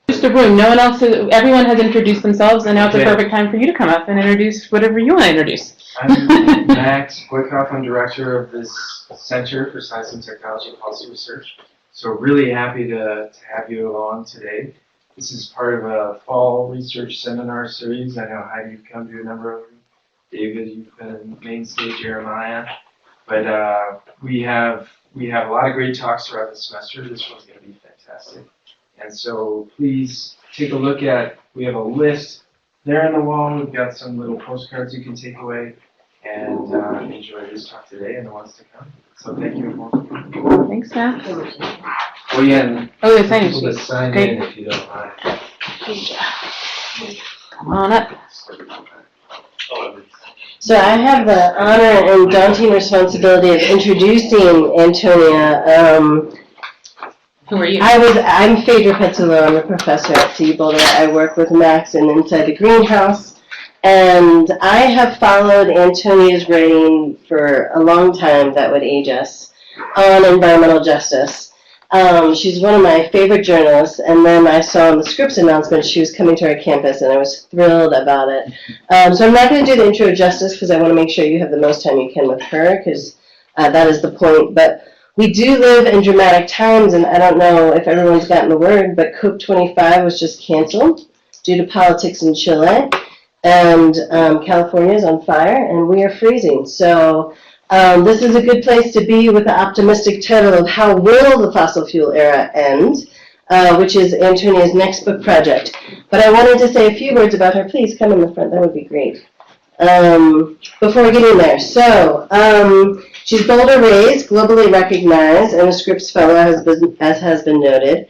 Just a room. No one else. Everyone has introduced themselves, and now it's a perfect time for you to come up and introduce whatever you want to introduce. I'm Max Wyckoff. I'm director of this Center for Science and Technology Policy Research. So really happy to have you along today. This is part of a fall research seminar series. I know Heidi, you've come to a number of them. David, you've been in mainstage, Jeremiah. But we have a lot of great talks throughout the semester. This one's going to be fantastic. And so please take a look at, we have a list there on the wall. We've got some little postcards you can take away and enjoy this talk today and the ones to come. So thank you everyone. Thanks, Matt. Oh yeah, and thanks. people to sign in if you don't mind. Come on up. So I have the honor and daunting responsibility of introducing Antonia. Who are you? I'm Phaedra Petzolo. I'm a professor at CU Boulder. I work with Max and Inside the Greenhouse. And I have followed Antonia's writing for a long time, that would age us, on environmental justice. She's one of my favorite journalists, and then I saw in the Scripps announcement she was coming to our campus, and I was thrilled about it. So I'm not going to do the intro justice because I want to make sure you have the most time you can with her, because that is the point. But we do live in dramatic times, and I don't know if everyone's gotten the word, but COP25 was just canceled due to politics in Chile, and California is on fire, and we are freezing. So this is a good place to be with the optimistic title of How Will the Fossil Fuel Era End, which is Antonia's next book project. But I wanted to say a few words about her. Please come in the front, that would be great. Before we get in there. So, she's Boulder raised, globally recognized, and a Scripps Fellow, as has been noted.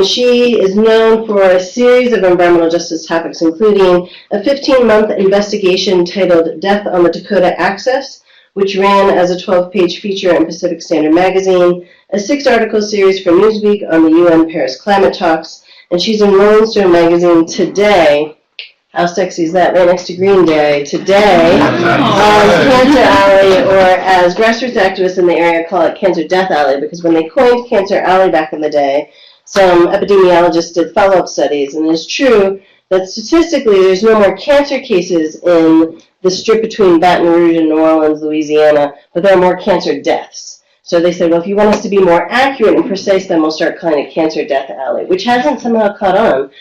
She is known for a series of environmental justice topics, including a 15-month investigation titled Death on the Dakota Access, which ran as a 12-page feature in Pacific Standard Magazine, a 6-article series for Newsweek on the UN Paris climate talks, and she's in Rolling Stone magazine today. How sexy is that? Right next to Green Day. Today, Cancer Alley, or as grassroots activists in the area call it Cancer Death Alley, because when they coined Cancer Alley back in the day, some epidemiologists did follow-up studies, and it's true that statistically there's no more cancer cases in the strip between Baton Rouge and New Orleans, Louisiana, but there are more cancer deaths. So they said, well, if you want us to be more accurate and precise, then we'll start calling it Cancer Death Alley, which hasn't somehow caught on.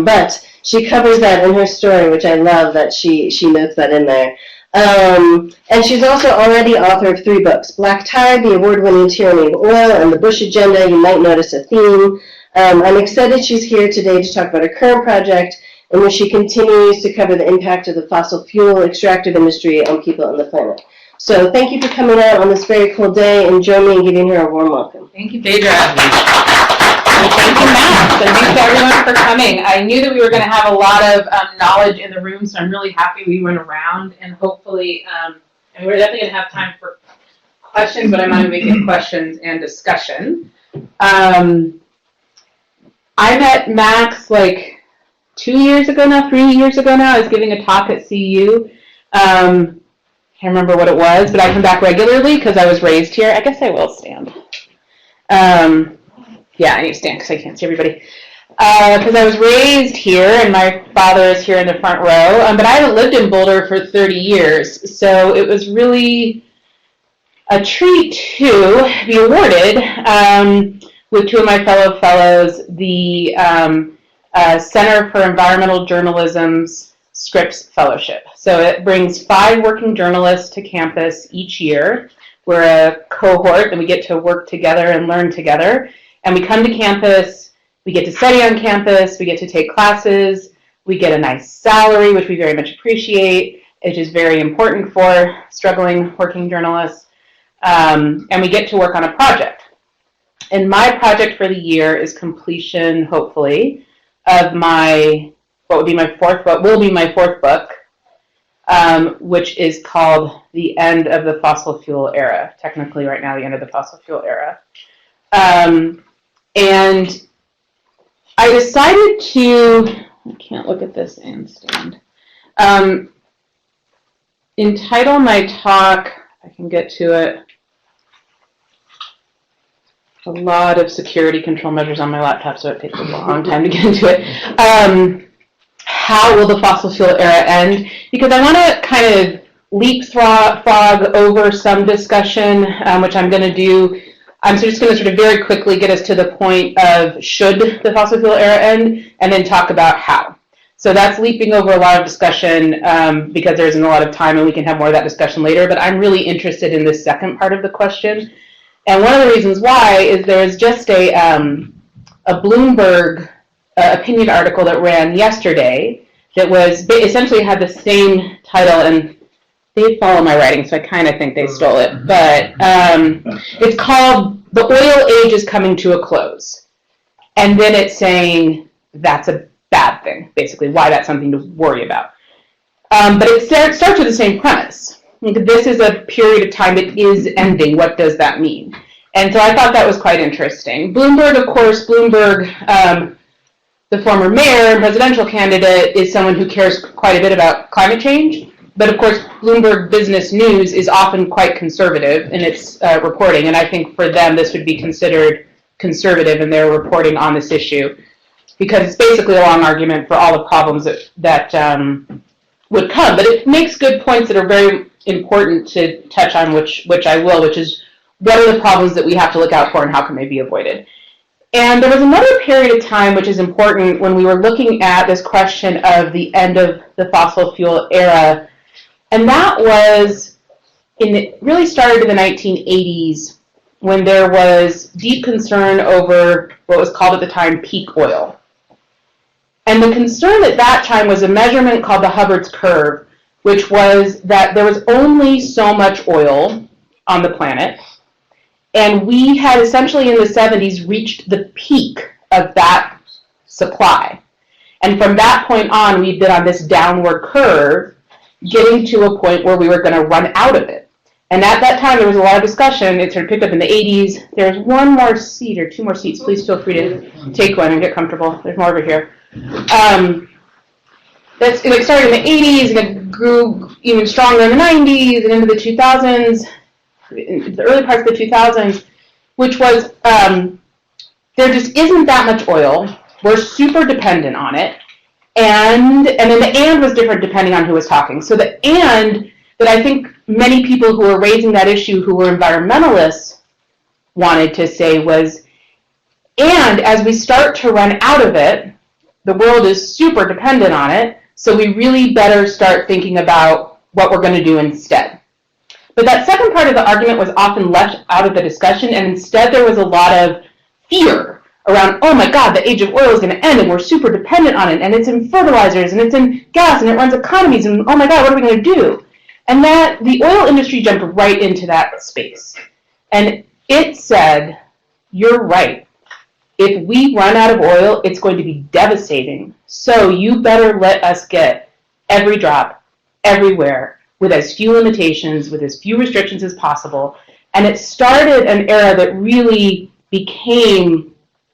But she covers that in her story, which I love that she notes that in there. And she's also already author of 3 books, Black Tide, The Award-Winning Tyranny of Oil, and The Bush Agenda. You might notice a theme. I'm excited she's here today to talk about her current project, in which she continues to cover the impact of the fossil fuel extractive industry on people and the planet. So thank you for coming out on this very cold day, and join me in giving her a warm welcome. Thank you, Phaedra. And thank you, Max, and thanks to everyone for coming. I knew that we were going to have a lot of knowledge in the room, so I'm really happy we went around, and hopefully, and we're definitely going to have time for questions, but I'm going to make it questions and discussion. I met Max like 2 years ago now, 3 years ago now. I was giving a talk at CU. Can't remember what it was, but I come back regularly because I was raised here. I guess I will stand. Yeah, I need to stand because I can't see everybody. Because I was raised here, and my father is here in the front row. But I haven't lived in Boulder for 30 years, so it was really a treat to be awarded with 2 of my fellow fellows the Center for Environmental Journalism's Scripps Fellowship. So it brings 5 working journalists to campus each year. We're a cohort, and we get to work together and learn together. And we come to campus, we get to study on campus, we get to take classes, we get a nice salary, which we very much appreciate, which is very important for struggling working journalists. And we get to work on a project. And my project for the year is completion, hopefully, of what will be my 4th book, which is called The End of the Fossil Fuel Era. Technically, right now, the end of the fossil fuel era. And I decided to, I can't look at this and stand, entitle my talk, I can get to it, a lot of security control measures on my laptop, so it takes a long time to get into it. How will the fossil fuel era end? Because I want to kind of leapfrog over some discussion, which I'm going to do. I'm just going to sort of very quickly get us to the point of should the fossil fuel era end, and then talk about how. So that's leaping over a lot of discussion because there isn't a lot of time, and we can have more of that discussion later. But I'm really interested in the second part of the question. And one of the reasons why is there's just a Bloomberg opinion article that ran yesterday that was essentially had the same title, and they follow my writing, so I kind of think they stole it. But it's called "The Oil Age is Coming to a Close," and then it's saying that's a bad thing, basically, why that's something to worry about. But it starts with the same premise. This is a period of time that is ending. What does that mean? And so I thought that was quite interesting. Bloomberg, of course, the former mayor and presidential candidate, is someone who cares quite a bit about climate change. But of course, Bloomberg Business News is often quite conservative in its reporting. And I think for them, this would be considered conservative in their reporting on this issue, because it's basically a long argument for all the problems that would come. But it makes good points that are very important to touch on, which I will, which is what are the problems that we have to look out for and how can they be avoided. And there was another period of time which is important when we were looking at this question of the end of the fossil fuel era, and that was it really started in the 1980s when there was deep concern over what was called at the time peak oil. And the concern at that time was a measurement called the Hubbard's curve, which was that there was only so much oil on the planet, and we had essentially in the 70s reached the peak of that supply. And from that point on, we've been on this downward curve, getting to a point where we were going to run out of it. And at that time, there was a lot of discussion. It sort of picked up in the 80s. There's one more seat or two more seats. Please feel free to take one and get comfortable. There's more over here. It started in the 80s, and it grew even stronger in the 90s and into the 2000s, in the early parts of the 2000s, which was there just isn't that much oil. We're super dependent on it. And then the and was different depending on who was talking. So the and that I think many people who were raising that issue who were environmentalists wanted to say was, and as we start to run out of it, the world is super dependent on it, so we really better start thinking about what we're going to do instead. But that second part of the argument was often left out of the discussion, and instead there was a lot of fear around, oh my God, the age of oil is going to end, and we're super dependent on it, and it's in fertilizers, and it's in gas, and it runs economies, and oh my God, what are we going to do? And that the oil industry jumped right into that space. And it said, you're right. If we run out of oil, it's going to be devastating. So you better let us get every drop, everywhere, with as few limitations, with as few restrictions as possible. And it started an era that really became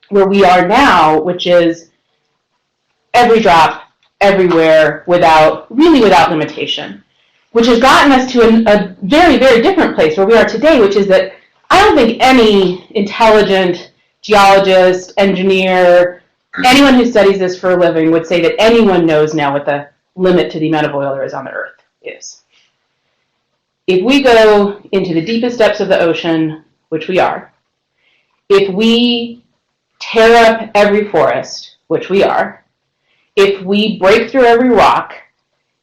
where we are now, which is every drop, everywhere, without limitation, which has gotten us to a very, very different place where we are today, which is that I don't think any intelligent geologist, engineer, anyone who studies this for a living would say that anyone knows now what the limit to the amount of oil there is on the earth is. If we go into the deepest depths of the ocean, which we are, if we tear up every forest, which we are, if we break through every rock,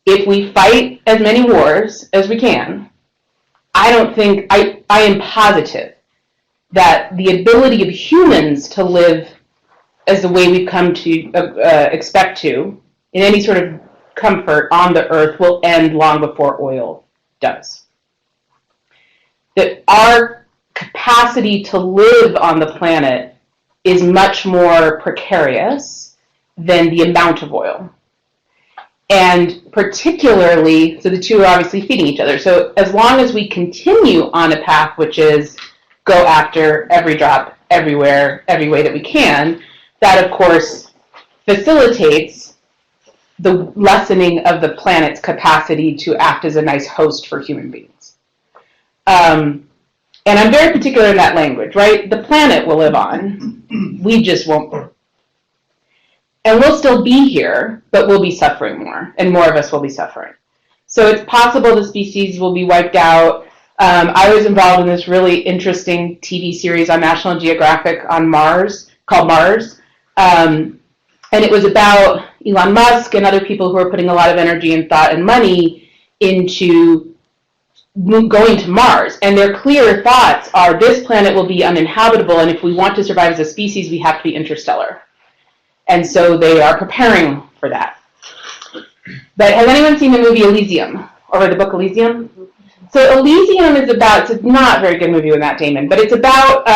if we fight as many wars as we can, I am positive that the ability of humans to live as the way we've come to expect to, in any sort of comfort on the earth, will end long before oil does. That our capacity to live on the planet is much more precarious than the amount of oil. And particularly, so the two are obviously feeding each other. So as long as we continue on a path which is go after every drop, everywhere, every way that we can, that of course facilitates the lessening of the planet's capacity to act as a nice host for human beings. And I'm very particular in that language, right? The planet will live on. We just won't. And we'll still be here, but we'll be suffering more, and more of us will be suffering. So it's possible the species will be wiped out. I was involved in this really interesting TV series on National Geographic on Mars, called Mars. And it was about Elon Musk and other people who are putting a lot of energy and thought and money into going to Mars. And their clear thoughts are, this planet will be uninhabitable, and if we want to survive as a species, we have to be interstellar. And so they are preparing for that. But has anyone seen the movie Elysium, or the book Elysium? So Elysium is about, it's not a very good movie with Matt Damon, but it's about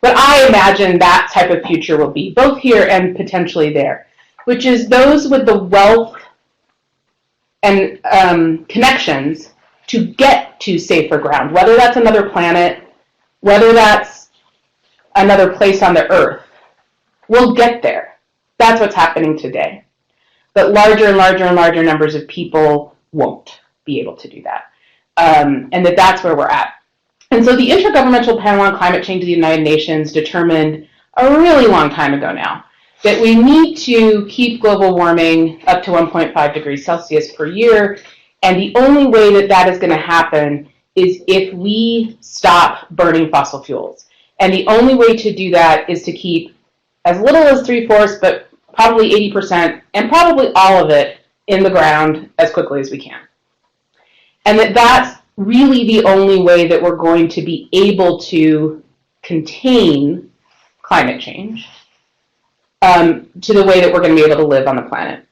what I imagine that type of future will be, both here and potentially there, which is those with the wealth and connections to get to safer ground, whether that's another planet, whether that's another place on the earth. We'll get there. That's what's happening today. But larger and larger and larger numbers of people won't be able to do that. And that's where we're at. And so the Intergovernmental Panel on Climate Change of the United Nations determined a really long time ago now that we need to keep global warming up to 1.5 degrees Celsius per year. And the only way that that is going to happen is if we stop burning fossil fuels. And the only way to do that is to keep as little as 3/4, but probably 80%, and probably all of it in the ground as quickly as we can. And that's really the only way that we're going to be able to contain climate change to the way that we're going to be able to live on the planet.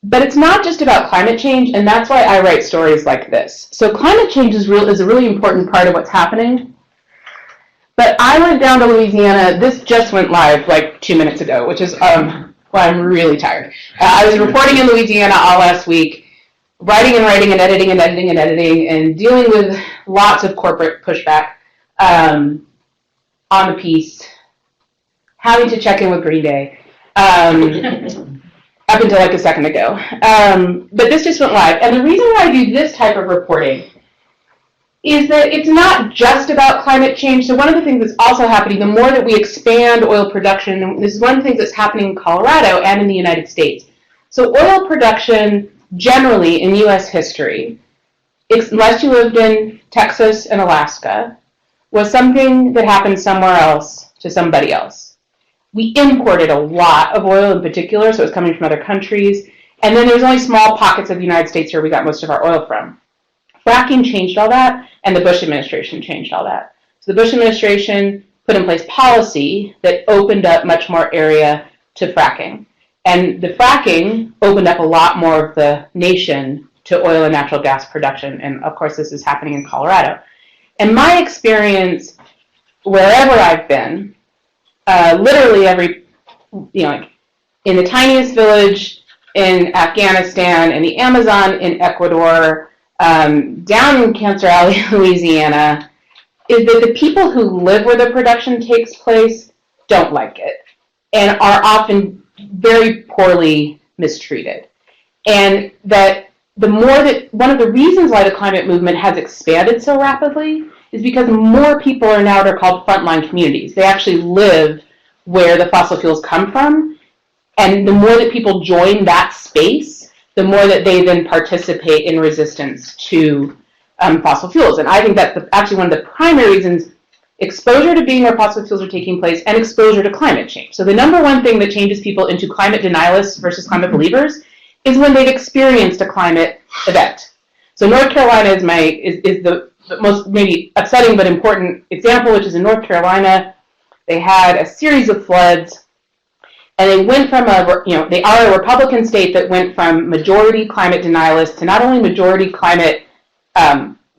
But it's not just about climate change, and that's why I write stories like this. So climate change is a really important part of what's happening. But I went down to Louisiana. This just went live like 2 minutes ago, which is why I'm really tired. I was reporting in Louisiana all last week, writing and writing and editing and editing and editing, and dealing with lots of corporate pushback on the piece, having to check in with Green Day up until like a second ago. But this just went live. And the reason why I do this type of reporting is that it's not just about climate change. So one of the things that's also happening, the more that we expand oil production, and this is one of the things that's happening in Colorado and in the United States. So oil production generally in U.S. history, unless you lived in Texas and Alaska, was something that happened somewhere else to somebody else. We imported a lot of oil in particular, so it was coming from other countries. And then there's only small pockets of the United States where we got most of our oil from. Fracking changed all that, and the Bush administration changed all that. So the Bush administration put in place policy that opened up much more area to fracking. And the fracking opened up a lot more of the nation to oil and natural gas production. And of course, this is happening in Colorado. And my experience, wherever I've been, literally every, like in the tiniest village in Afghanistan, in the Amazon, in Ecuador, down in Cancer Alley, Louisiana, is that the people who live where the production takes place don't like it and are often very poorly mistreated. And that the more that, one of the reasons why the climate movement has expanded so rapidly is because more people are now what are called frontline communities. They actually live where the fossil fuels come from. And the more that people join that space, the more that they then participate in resistance to fossil fuels. And I think that's actually one of the primary reasons: exposure to being where fossil fuels are taking place and exposure to climate change. So the number one thing that changes people into climate denialists versus climate believers is when they've experienced a climate event. So North Carolina is the most maybe upsetting but important example, which is in North Carolina. They had a series of floods. And they went from they are a Republican state that went from majority climate denialists to not only majority climate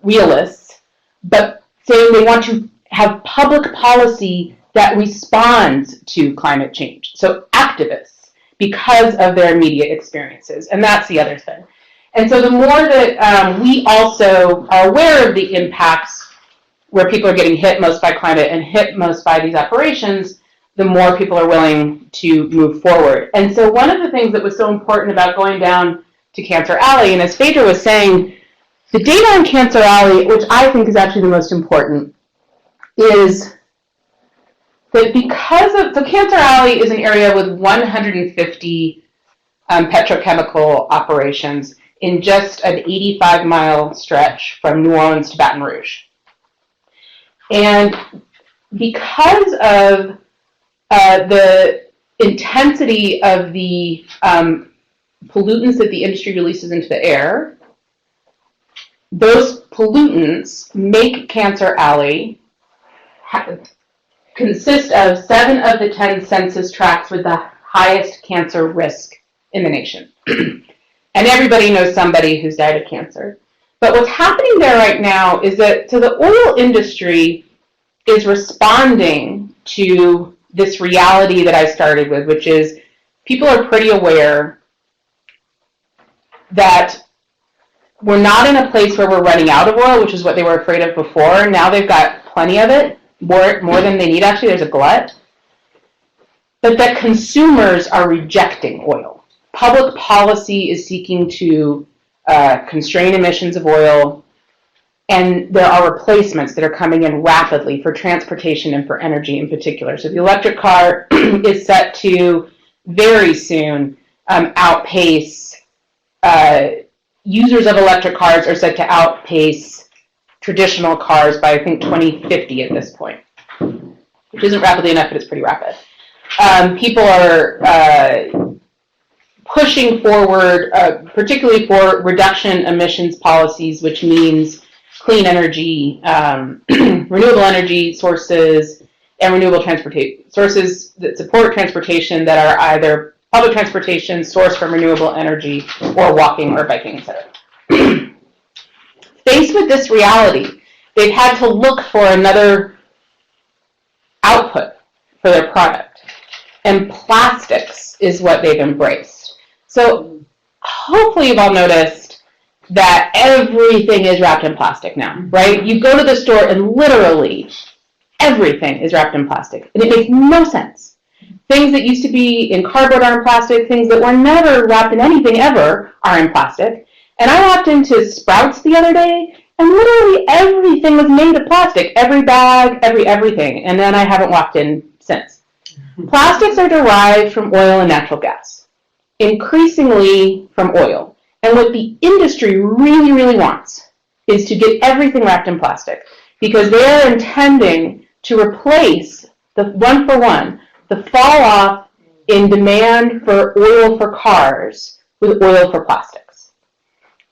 realists, but saying they want to have public policy that responds to climate change. So activists, because of their immediate experiences. And that's the other thing. And so the more that we also are aware of the impacts where people are getting hit most by climate and hit most by these operations, the more people are willing to move forward. And so one of the things that was so important about going down to Cancer Alley, and as Phaedra was saying, The data on Cancer Alley, which I think is actually the most important, is that so Cancer Alley is an area with 150 petrochemical operations in just an 85-mile stretch from New Orleans to Baton Rouge. And because of the intensity of the pollutants that the industry releases into the air, those pollutants make Cancer Alley consist of 7 of the 10 census tracts with the highest cancer risk in the nation. And everybody knows somebody who's died of cancer. But what's happening there right now is that, so the oil industry is responding to this reality that I started with, which is people are pretty aware that we're not in a place where we're running out of oil, which is what they were afraid of before. Now they've got plenty of it, more than they need. Actually, there's a glut. But that consumers are rejecting oil. Public policy is seeking to constrain emissions of oil, and there are replacements that are coming in rapidly for transportation and for energy in particular. So the electric car is set to very soon outpace, users of electric cars are set to outpace traditional cars by, I think, 2050 at this point, which isn't rapidly enough, but it's pretty rapid. People are pushing forward, particularly for reduction emissions policies, which means clean energy, renewable energy sources, and renewable transportation sources that support transportation that are either public transportation sourced from renewable energy or walking or biking, etc. Faced with this reality, they've had to look for another output for their product, and plastics is what they've embraced. So hopefully you've all noticed that everything is wrapped in plastic now, right? You go to the store and literally everything is wrapped in plastic, and it makes no sense. Things that used to be in cardboard are in plastic, things that were never wrapped in anything ever are in plastic. And I walked into Sprouts the other day, and literally everything was made of plastic, every bag, everything, and then I haven't walked in since. Plastics are derived from oil and natural gas, increasingly from oil. And what the industry really, really wants is to get everything wrapped in plastic, because they are intending to replace the one-for-one, the fall off in demand for oil for cars with oil for plastics.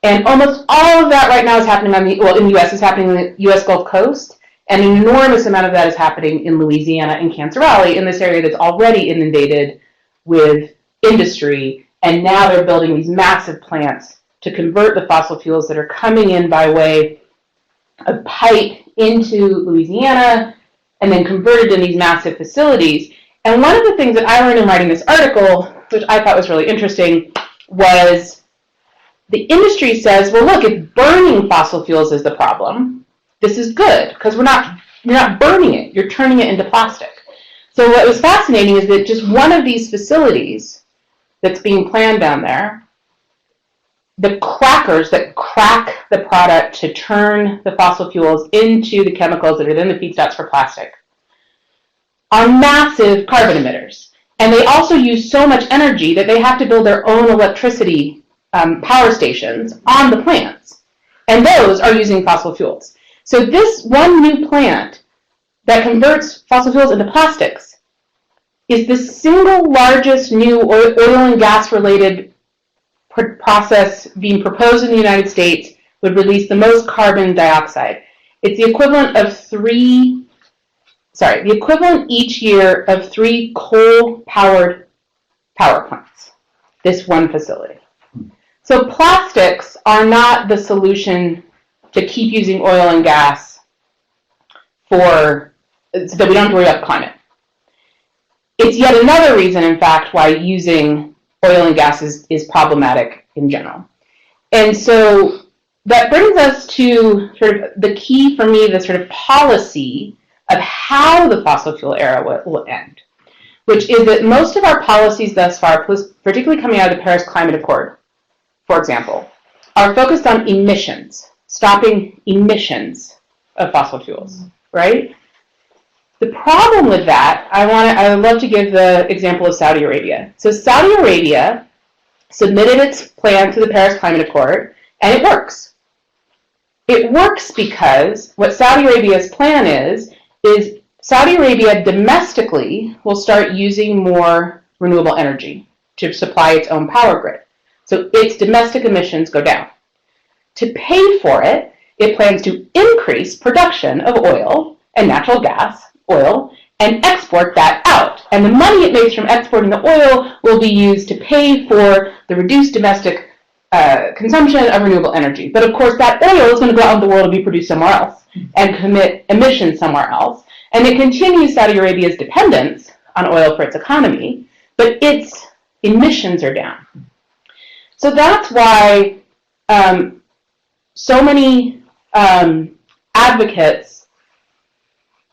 And almost all of that right now is happening in the U.S. is happening in the U.S. Gulf Coast, and an enormous amount of that is happening in Louisiana and Cancer Valley, in this area that's already inundated with industry, and now they're building these massive plants to convert the fossil fuels that are coming in by way of pipe into Louisiana and then converted in these massive facilities. And one of the things that I learned in writing this article, which I thought was really interesting, was the industry says, well, look, if burning fossil fuels is the problem, this is good, because you're not burning it, you're turning it into plastic. So what was fascinating is that just one of these facilities that's being planned down there, the crackers that crack the product to turn the fossil fuels into the chemicals that are then the feedstocks for plastic, are massive carbon emitters. And they also use so much energy that they have to build their own electricity power stations on the plants. And those are using fossil fuels. So this one new plant that converts fossil fuels into plastics is the single largest new oil and gas related process being proposed in the United States, would release the most carbon dioxide. It's the equivalent of the equivalent each year of 3 coal-powered power plants, this one facility. So plastics are not the solution to keep using oil and gas so that we don't have to worry about climate. It's yet another reason, in fact, why using oil and gas is problematic in general. And so that brings us to sort of the key for me, the sort of policy of how the fossil fuel era will end, which is that most of our policies thus far, particularly coming out of the Paris Climate Accord, for example, are focused on emissions. stopping emissions of fossil fuels, right? The problem with that, I would love to give the example of Saudi Arabia. So Saudi Arabia submitted its plan to the Paris Climate Accord, and it works. It works because what Saudi Arabia's plan is Saudi Arabia domestically will start using more renewable energy to supply its own power grid. So its domestic emissions go down. To pay for it, it plans to increase production of oil and natural gas, oil, and export that out. And the money it makes from exporting the oil will be used to pay for the reduced domestic consumption of renewable energy. But of course, that oil is going to go out in the world and be produced somewhere else and commit emissions somewhere else. And it continues Saudi Arabia's dependence on oil for its economy, but its emissions are down. So that's why so many advocates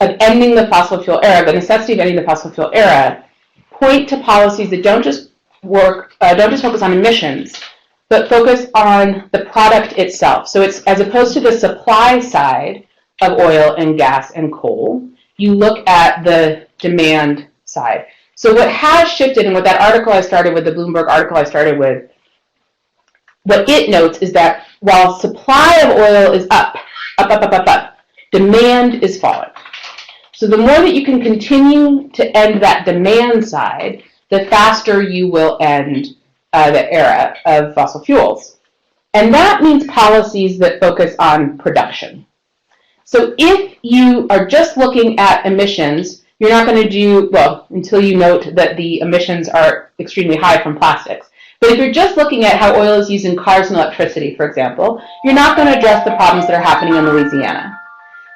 of ending the fossil fuel era, the necessity of ending the fossil fuel era, point to policies that don't just focus on emissions, but focus on the product itself. So it's, as opposed to the supply side of oil and gas and coal, you look at the demand side. So what has shifted, and what that article I started with, the Bloomberg article I started with, what it notes is that while supply of oil is up, demand is falling. So the more that you can continue to end that demand side, the faster you will end the era of fossil fuels. And that means policies that focus on production. So if you are just looking at emissions, you're not going to do, well, until you note that the emissions are extremely high from plastics. But if you're just looking at how oil is used in cars and electricity, for example, you're not going to address the problems that are happening in Louisiana.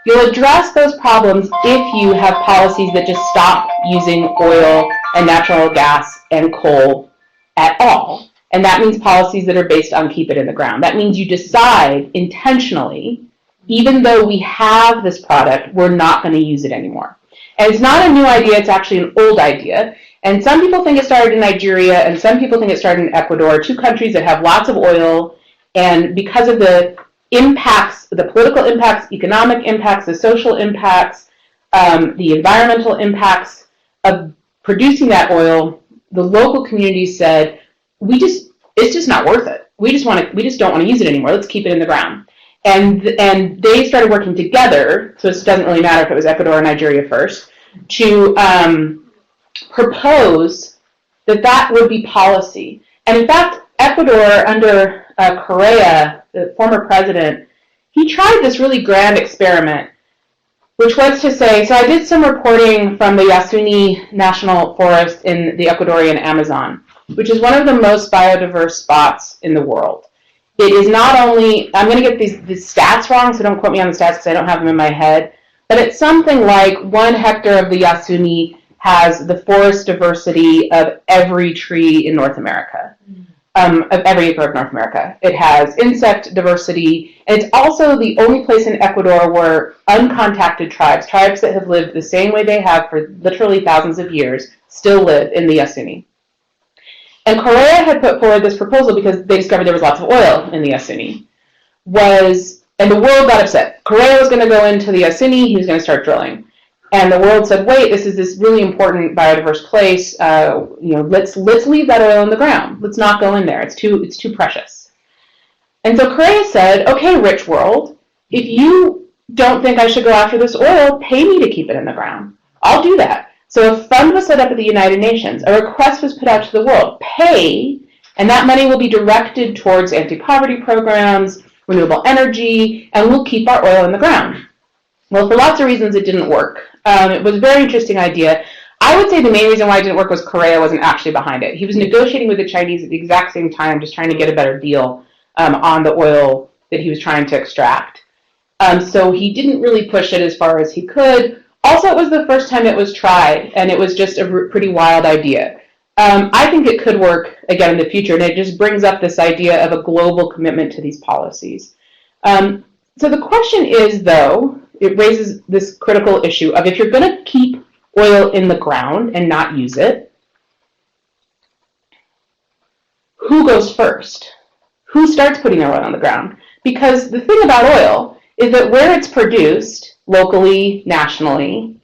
You'll address those problems if you have policies that just stop using oil and natural gas and coal at all. And that means policies that are based on keep it in the ground. That means you decide intentionally, even though we have this product, we're not going to use it anymore. And it's not a new idea, it's actually an old idea. And some people think it started in Nigeria, and some people think it started in Ecuador, two countries that have lots of oil, and because of the impacts, the political impacts, economic impacts, the social impacts, the environmental impacts of producing that oil, the local communities said, it's just not worth it. We just don't want to use it anymore. Let's keep it in the ground. And they started working together, so it doesn't really matter if it was Ecuador or Nigeria first, to propose that would be policy. And in fact, Ecuador, under Correa, the former president, he tried this really grand experiment, which was to say, so I did some reporting from the Yasuni National Forest in the Ecuadorian Amazon, which is one of the most biodiverse spots in the world. It is not only, I'm going to get these stats wrong, so don't quote me on the stats because I don't have them in my head, but it's something like 1 hectare of the Yasuni has the forest diversity of every tree in North America, of every acre of North America. It has insect diversity, and it's also the only place in Ecuador where uncontacted tribes that have lived the same way they have for literally thousands of years, still live in the Yasuni. And Correa had put forward this proposal because they discovered there was lots of oil in the Yasuni. And the world got upset. Correa was going to go into the Yasuni, he was going to start drilling. And the world said, wait, this is this really important biodiverse place. Let's leave that oil in the ground. Let's not go in there. It's too precious. And so Correa said, okay, rich world, if you don't think I should go after this oil, pay me to keep it in the ground. I'll do that. So a fund was set up at the United Nations. A request was put out to the world. Pay, and that money will be directed towards anti-poverty programs, renewable energy, and we'll keep our oil in the ground. Well, for lots of reasons, it didn't work. It was a very interesting idea. I would say the main reason why it didn't work was Correa wasn't actually behind it. He was negotiating with the Chinese at the exact same time, just trying to get a better deal on the oil that he was trying to extract. So he didn't really push it as far as he could. Also, it was the first time it was tried, and it was just a pretty wild idea. I think it could work again in the future, and it just brings up this idea of a global commitment to these policies. So the question is, though, it raises this critical issue of if you're going to keep oil in the ground and not use it, who goes first? Who starts putting their oil on the ground? Because the thing about oil is that where it's produced, locally, nationally,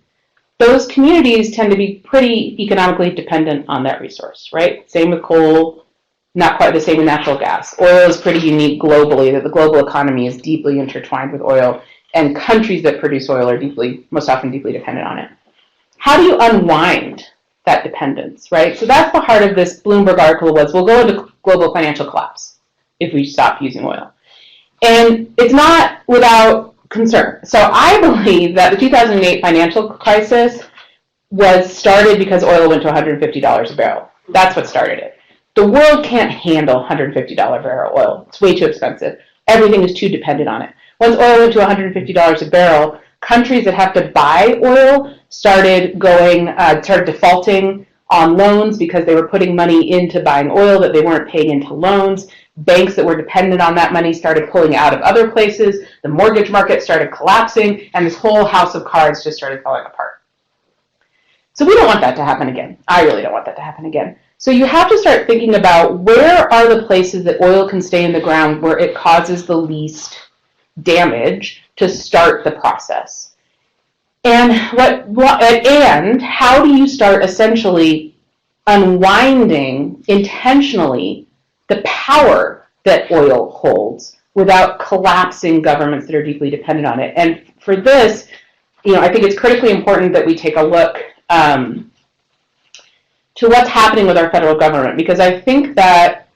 those communities tend to be pretty economically dependent on that resource, right? Same with coal, not quite the same with natural gas. Oil is pretty unique globally, that the global economy is deeply intertwined with oil, and countries that produce oil are most often deeply dependent on it. How do you unwind that dependence, right? So that's the heart of this Bloomberg article was, we'll go into global financial collapse if we stop using oil. And it's not without concern. So I believe that the 2008 financial crisis was started because oil went to $150 a barrel. That's what started it. The world can't handle $150 barrel oil. It's way too expensive. Everything is too dependent on it. Once oil went to $150 a barrel, countries that have to buy oil started defaulting on loans because they were putting money into buying oil that they weren't paying into loans. Banks that were dependent on that money started pulling out of other places. The mortgage market started collapsing, and this whole house of cards just started falling apart. So we don't want that to happen again. I really don't want that to happen again. So you have to start thinking about where are the places that oil can stay in the ground where it causes the least damage to start the process. And how do you start essentially unwinding intentionally the power that oil holds without collapsing governments that are deeply dependent on it? And for this, I think it's critically important that we take a look to what's happening with our federal government, because I think that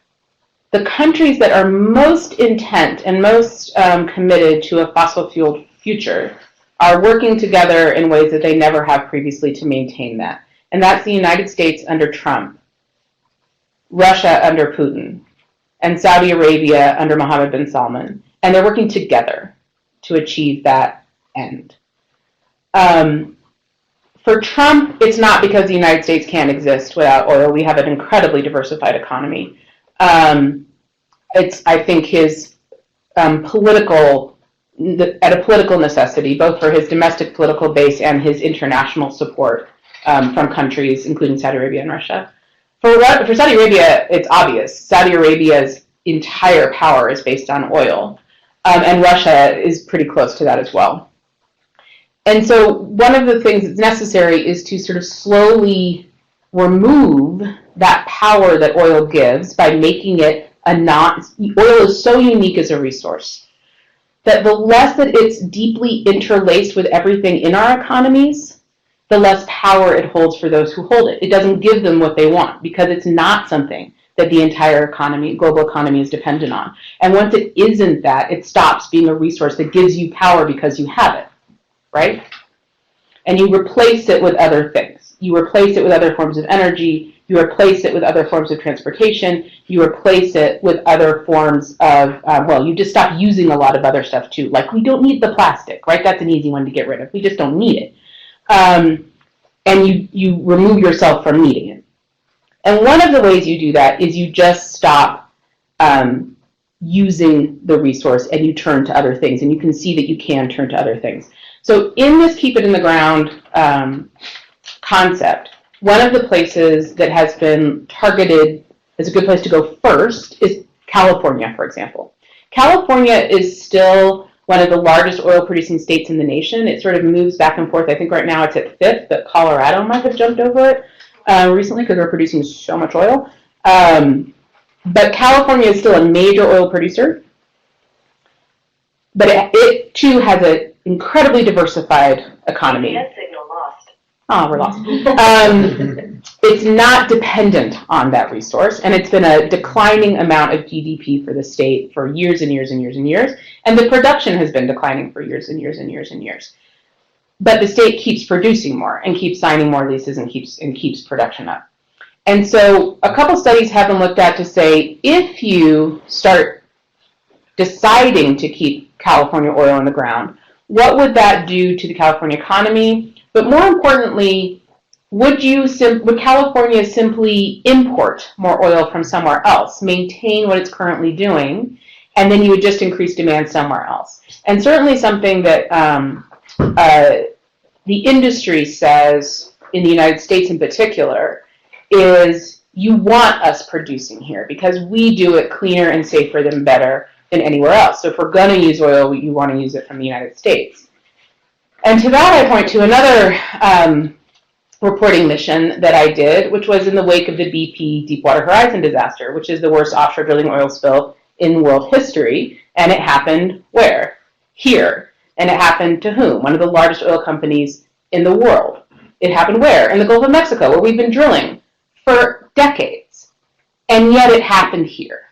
the countries that are most intent and most committed to a fossil-fueled future are working together in ways that they never have previously to maintain that. And that's the United States under Trump, Russia under Putin, and Saudi Arabia under Mohammed bin Salman. And they're working together to achieve that end. For Trump, it's not because the United States can't exist without oil. We have an incredibly diversified economy. It's, I think, his political necessity, both for his domestic political base and his international support from countries, including Saudi Arabia and Russia. For Saudi Arabia, it's obvious. Saudi Arabia's entire power is based on oil, and Russia is pretty close to that as well. And so one of the things that's necessary is to sort of slowly remove that power that oil gives by making it oil is so unique as a resource that the less that it's deeply interlaced with everything in our economies, the less power it holds for those who hold it. It doesn't give them what they want because it's not something that the entire economy, global economy, is dependent on. And once it isn't that, it stops being a resource that gives you power because you have it, right? And you replace it with other things. You replace it with other forms of energy. You replace it with other forms of transportation. You replace it with other forms of, you just stop using a lot of other stuff too. Like, we don't need the plastic, right? That's an easy one to get rid of. We just don't need it. And you remove yourself from needing it. And one of the ways you do that is you just stop using the resource and you turn to other things. And you can see that you can turn to other things. So in this keep it in the ground concept, one of the places that has been targeted as a good place to go first is California, for example. California is still one of the largest oil-producing states in the nation. It sort of moves back and forth. I think right now it's at 5th, but Colorado might have jumped over it recently because they're producing so much oil. But California is still a major oil producer. But it too has an incredibly diversified economy. Signal lost. Oh, we're lost. It's not dependent on that resource, and it's been a declining amount of GDP for the state for years and years and years and years, and the production has been declining for years and years and years and years. But the state keeps producing more and keeps signing more leases and keeps production up. And so a couple studies have been looked at to say, if you start deciding to keep California oil in the ground, what would that do to the California economy? But more importantly, would California simply import more oil from somewhere else, maintain what it's currently doing, and then you would just increase demand somewhere else? And certainly something that the industry says, in the United States in particular, is you want us producing here because we do it cleaner and safer than better. in anywhere else. So if we're going to use oil, you want to use it from the United States. And to that I point to another reporting mission that I did, which was in the wake of the BP Deepwater Horizon disaster, which is the worst offshore drilling oil spill in world history. And it happened where? Here. And it happened to whom? One of the largest oil companies in the world. It happened where? In the Gulf of Mexico, where we've been drilling for decades. And yet it happened here.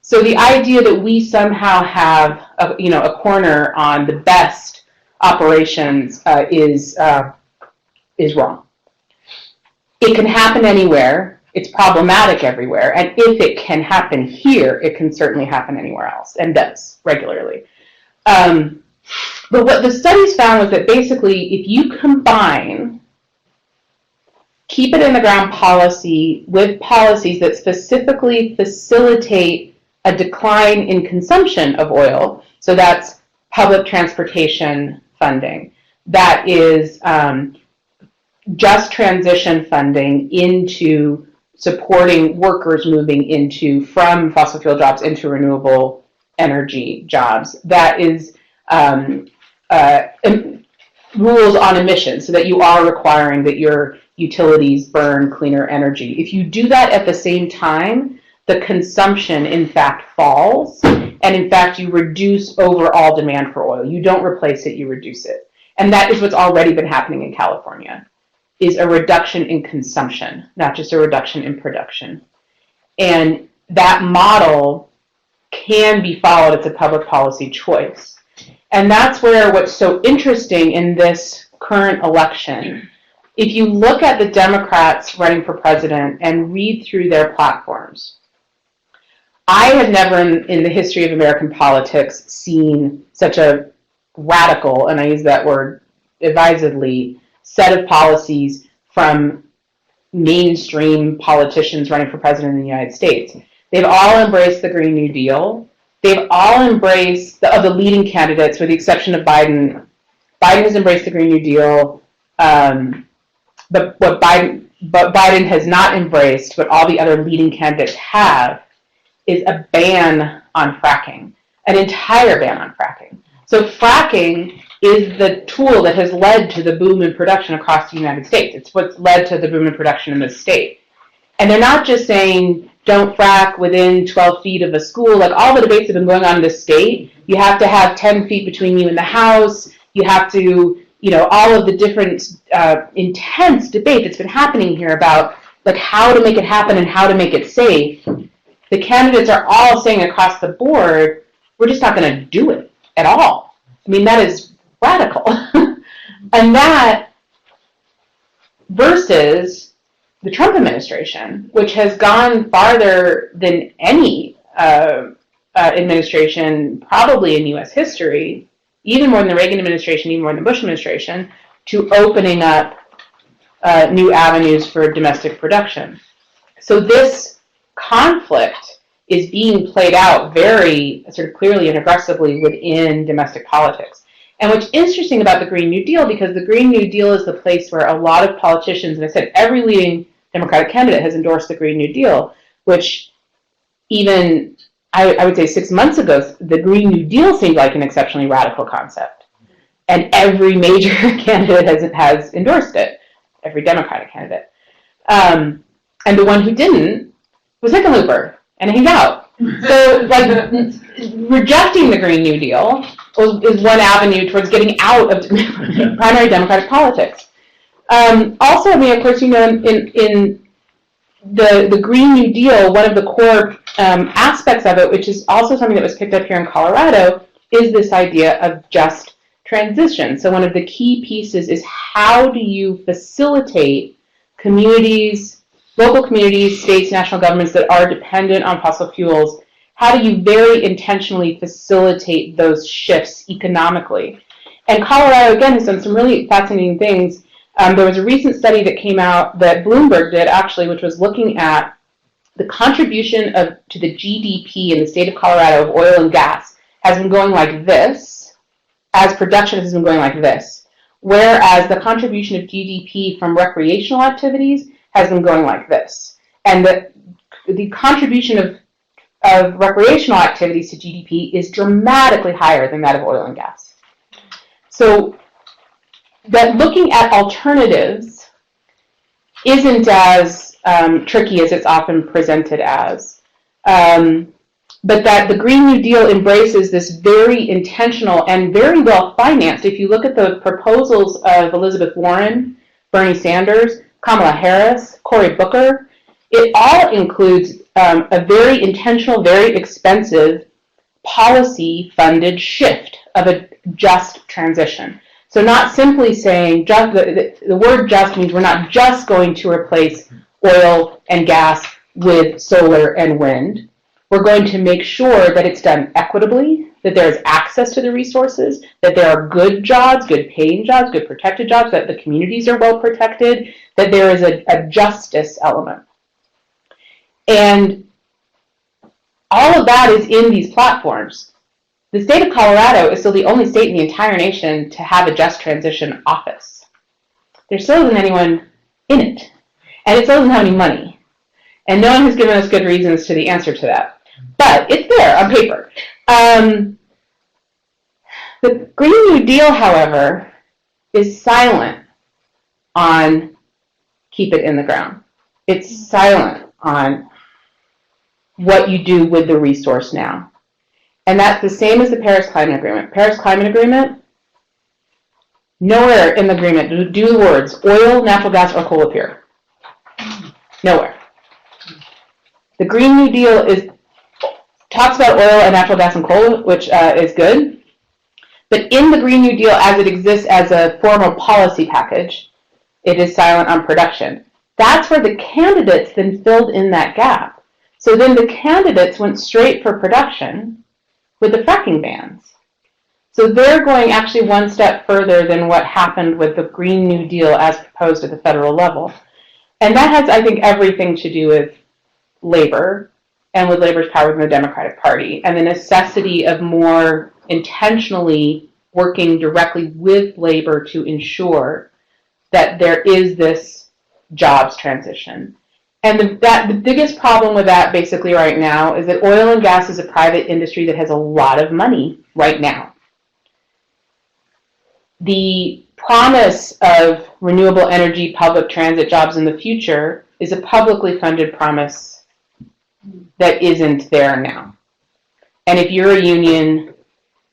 So the idea that we somehow have a corner on the best operations is wrong. It can happen anywhere. It's problematic everywhere. And if it can happen here, it can certainly happen anywhere else, and does regularly. But what the studies found was that basically if you combine keep it in the ground policy with policies that specifically facilitate a decline in consumption of oil, so that's public transportation funding, that is just transition funding into supporting workers moving from fossil fuel jobs into renewable energy jobs, that is rules on emissions, so that you are requiring that your utilities burn cleaner energy. If you do that at the same time, the consumption in fact falls, and in fact you reduce overall demand for oil. You don't replace it, you reduce it. And that is what's already been happening in California, is a reduction in consumption, not just a reduction in production. And that model can be followed. It's a public policy choice. And that's where what's so interesting in this current election, if you look at the Democrats running for president and read through their platforms, I have never in the history of American politics seen such a radical, and I use that word advisedly, set of policies from mainstream politicians running for president in the United States. They've all embraced the Green New Deal. They've all embraced, of the leading candidates, with the exception of Biden. Biden has embraced the Green New Deal, but Biden has not embraced, what all the other leading candidates have, is a ban on fracking, an entire ban on fracking. So fracking is the tool that has led to the boom in production across the United States. It's what's led to the boom in production in this state. And they're not just saying, don't frack within 12 feet of a school. Like all the debates have been going on in this state. You have to have 10 feet between you and the house. You have to, all of the different intense debate that's been happening here about like how to make it happen and how to make it safe. The candidates are all saying across the board, we're just not going to do it at all. I mean, that is radical. And that versus the Trump administration, which has gone farther than any administration probably in U.S. history, even more than the Reagan administration, even more than the Bush administration, to opening up new avenues for domestic production. So this conflict is being played out very sort of clearly and aggressively within domestic politics. And what's interesting about the Green New Deal, because the Green New Deal is the place where a lot of politicians, and I said every leading Democratic candidate has endorsed the Green New Deal, which even, I would say 6 months ago, the Green New Deal seemed like an exceptionally radical concept. And every major candidate has endorsed it, every Democratic candidate. And the one who didn't was Hickenlooper and he's out. So, like, rejecting the Green New Deal is one avenue towards getting out of primary Democratic politics. Also, I mean, of course, in the Green New Deal, one of the core aspects of it, which is also something that was picked up here in Colorado, is this idea of just transition. So one of the key pieces is how do you facilitate communities, local communities, states, national governments that are dependent on fossil fuels, how do you very intentionally facilitate those shifts economically? And Colorado, again, has done some really fascinating things. There was a recent study that came out that Bloomberg did, actually, which was looking at the contribution to the GDP in the state of Colorado of oil and gas has been going like this, as production has been going like this, whereas the contribution of GDP from recreational activities has been going like this. And the contribution of of recreational activities to GDP is dramatically higher than that of oil and gas. So that looking at alternatives isn't as tricky as it's often presented as. But that the Green New Deal embraces this very intentional and very well financed. If you look at the proposals of Elizabeth Warren, Bernie Sanders, Kamala Harris, Cory Booker, it all includes a very intentional, very expensive policy-funded shift of a just transition. So not simply saying, just, the word just means we're not just going to replace oil and gas with solar and wind. We're going to make sure that it's done equitably, that there's access to the resources, that there are good jobs, good paying jobs, good protected jobs, that the communities are well protected, that there is a justice element. And all of that is in these platforms. The state of Colorado is still the only state in the entire nation to have a just transition office. There still isn't anyone in it. And it still doesn't have any money. And no one has given us good reasons to the answer to that. But it's there on paper. The Green New Deal, however, is silent on keep it in the ground. It's silent on what you do with the resource now. And that's the same as the Paris Climate Agreement. Paris Climate Agreement, nowhere in the agreement do the words oil, natural gas, or coal appear. Nowhere. The Green New Deal talks about oil and natural gas and coal, which is good. But in the Green New Deal, as it exists as a formal policy package, it is silent on production. That's where the candidates then filled in that gap. So then the candidates went straight for production with the fracking bans. So they're going actually one step further than what happened with the Green New Deal as proposed at the federal level. And that has, I think, everything to do with labor and with labor's power within the Democratic Party and the necessity of more intentionally working directly with labor to ensure that there is this jobs transition. And the biggest problem with that basically right now is that oil and gas is a private industry that has a lot of money right now. The promise of renewable energy, public transit jobs in the future is a publicly funded promise that isn't there now. And if you're a union,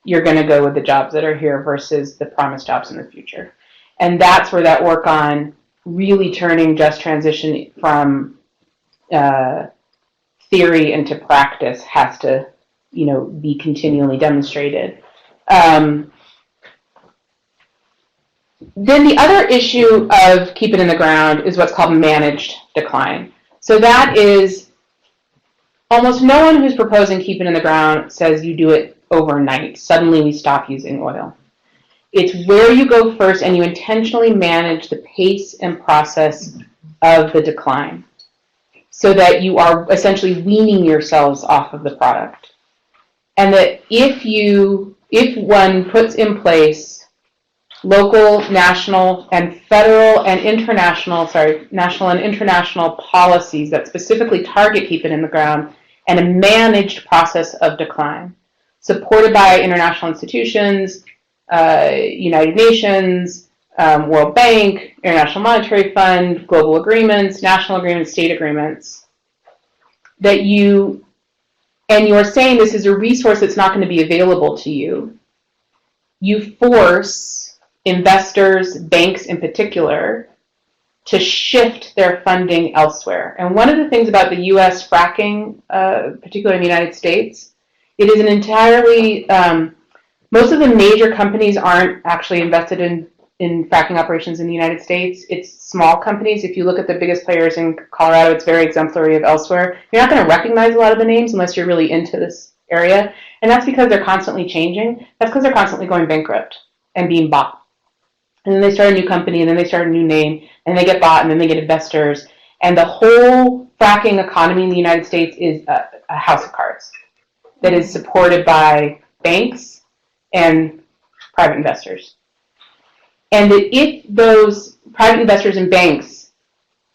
you're going to go with the jobs that are here versus the promised jobs in the future. And that's where that work on really turning just transition from theory into practice has to, be continually demonstrated. Then the other issue of keep it in the ground is what's called managed decline. So that is almost no one who's proposing keep it in the ground says you do it overnight. Suddenly we stop using oil. It's where you go first and you intentionally manage the pace and process of the decline so that you are essentially weaning yourselves off of the product. And that if one puts in place local, national, and federal and international, national and international policies that specifically target keep it in the ground and a managed process of decline, supported by international institutions, United Nations, World Bank, International Monetary Fund, global agreements, national agreements, state agreements, that you're saying this is a resource that's not going to be available to you. You force investors, banks in particular, to shift their funding elsewhere. And one of the things about the U.S. fracking, particularly in the United States, it is an entirely, most of the major companies aren't actually invested in fracking operations in the United States. It's small companies. If you look at the biggest players in Colorado, it's very exemplary of elsewhere. You're not going to recognize a lot of the names unless you're really into this area. And that's because they're constantly changing. That's because they're constantly going bankrupt and being bought. And then they start a new company, and then they start a new name, and they get bought, and then they get investors. And the whole fracking economy in the United States is a house of cards that is supported by banks and private investors. And that if those private investors and banks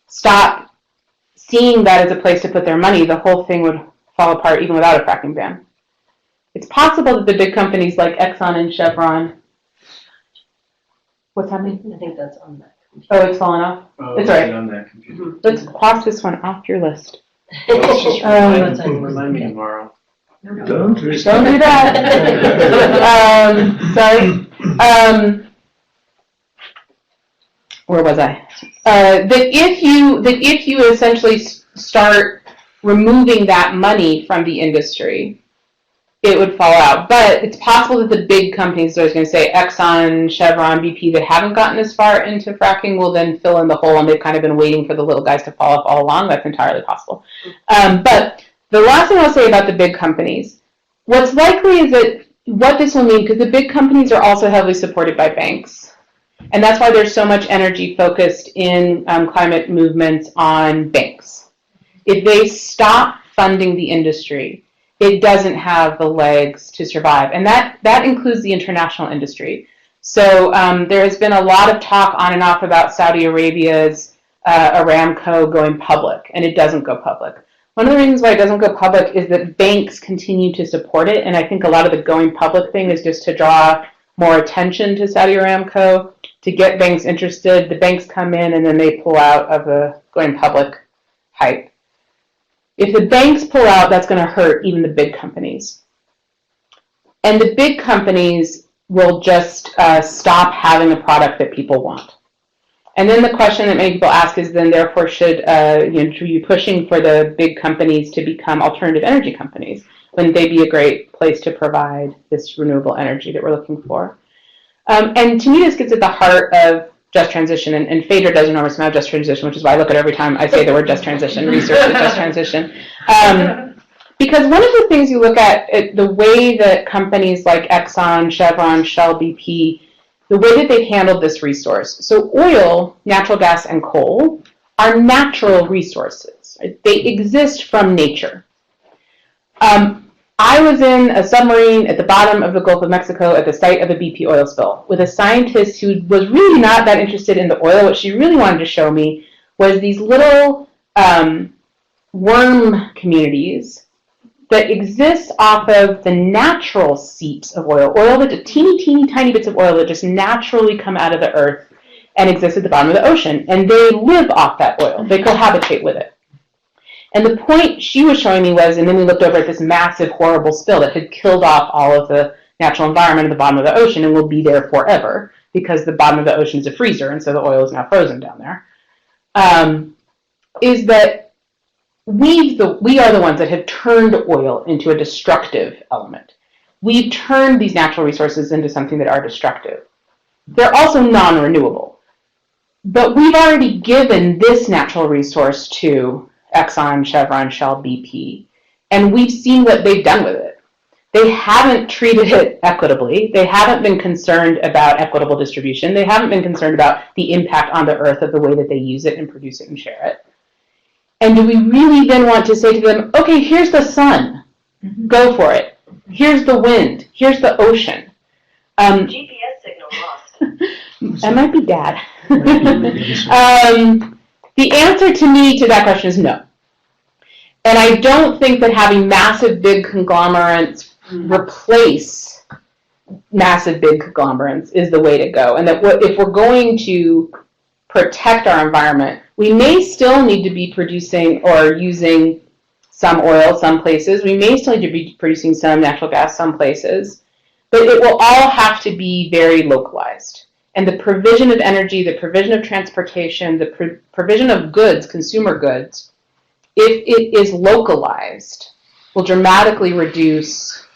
stop seeing that as a place to put their money, the whole thing would fall apart even without a fracking ban. It's possible that the big companies like Exxon and Chevron, what's happening? I think that's on that. Oh, it's falling off? Oh, It's all right. on that computer. Let's cross this one off your list. Let's just Um, remind me tomorrow. Don't Don't do that. Sorry. Where was I? That if you essentially start removing that money from the industry, it would fall out. But it's possible that the big companies, so I was going to say Exxon, Chevron, BP, that haven't gotten as far into fracking will then fill in the hole, and they've kind of been waiting for the little guys to fall off all along. That's entirely possible. But the last thing I'll say about the big companies, what's likely is that what this will mean, because the big companies are also heavily supported by banks, and that's why there's so much energy focused in climate movements on banks. If they stop funding the industry, it doesn't have the legs to survive. And that includes the international industry. So there has been a lot of talk on and off about Saudi Arabia's Aramco going public, and it doesn't go public. One of the reasons why it doesn't go public is that banks continue to support it, and I think a lot of the going public thing is just to draw more attention to Saudi Aramco, to get banks interested. The banks come in, and then they pull out of the going public hype. If the banks pull out, that's going to hurt even the big companies. And the big companies will just stop having a product that people want. And then the question that many people ask is then therefore should you be pushing for the big companies to become alternative energy companies? Wouldn't they be a great place to provide this renewable energy that we're looking for? And to me, this gets at the heart of just transition, and Phaedra does an enormous amount of just transition, which is why I look at every time I say the word just transition, research is just transition. Because one of the things you look at the way that companies like Exxon, Chevron, Shell, BP, the way that they've handled this resource. So oil, natural gas, and coal are natural resources. They exist from nature. I was in a submarine at the bottom of the Gulf of Mexico at the site of a BP oil spill with a scientist who was really not that interested in the oil. What she really wanted to show me was these little worm communities that exist off of the natural seeps of oil that teeny tiny bits of oil that just naturally come out of the earth and exist at the bottom of the ocean. And they live off that oil. They cohabitate with it. And the point she was showing me was, and then we looked over at this massive, horrible spill that had killed off all of the natural environment at the bottom of the ocean and will be there forever because the bottom of the ocean is a freezer, and so the oil is now frozen down there, is that we are the ones that have turned oil into a destructive element. We've turned these natural resources into something that are destructive. They're also non-renewable. But we've already given this natural resource to Exxon, Chevron, Shell, BP, and we've seen what they've done with it. They haven't treated it equitably. They haven't been concerned about equitable distribution. They haven't been concerned about the impact on the earth of the way that they use it and produce it and share it. And do we really then want to say to them, okay, here's the sun, go for it. Here's the wind, here's the ocean. GPS signal lost. That might be Dad. The answer to me to that question is no. And I don't think that having massive big conglomerates replace massive big conglomerates is the way to go. And that if we're going to protect our environment, we may still need to be producing or using some oil some places. We may still need to be producing some natural gas some places. But it will all have to be very localized. And the provision of energy, the provision of transportation, the provision of goods, consumer goods, if it is localized, will dramatically reduce